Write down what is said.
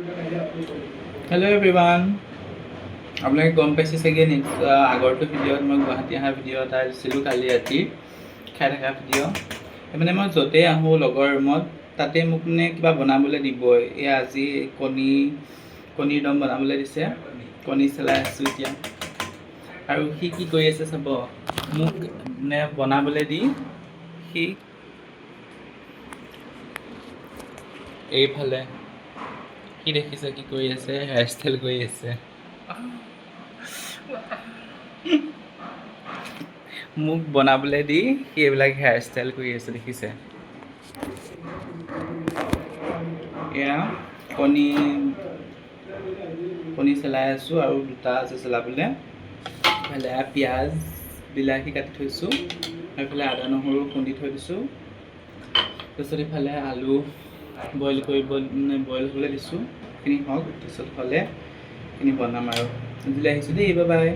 Hello everyone. আপোনালোকে গম পাইছে চাগে নেক্সট আগৰটো ভিডিঅ'ত মই গুৱাহাটী অহা ভিডিঅ' এটা দিছিলোঁ কালি ৰাতি খাই থকা ভিডিঅ' মানে মই য'তেই আহোঁ লগৰ ৰুমত তাতে মোক মানে কিবা বনাবলৈ দিবই। এই আজি কণীৰ দম বনাবলৈ দিছে, কণী চেলাই আছোঁ এতিয়া। আৰু সি কি কৰি আছে চাব, মোক মানে বনাবলৈ দি সি এইফালে কি দেখিছে কি কৰি আছে, হেয়াৰ ষ্টাইল কৰি আছে। মোক বনাবলৈ দি সি এইবিলাক হেয়াৰ ষ্টাইল কৰি আছে দেখিছে। এয়া কণী চেলাই আছোঁ আৰু দুটা আছে চেলাবলৈ। এইফালে পিঁয়াজ বিলাহী কাটি থৈছোঁ, এইফালে আদা নহৰু খুন্দি থৈ দিছোঁ। তাৰপিছত এইফালে আলু বইল হ'বলৈ দিছোঁ। এইখিনি হওক, তাৰপিছত হ'লে এইখিনি বনাম আৰু। আজিলৈ আহিছোঁ দেই, বাই বাই।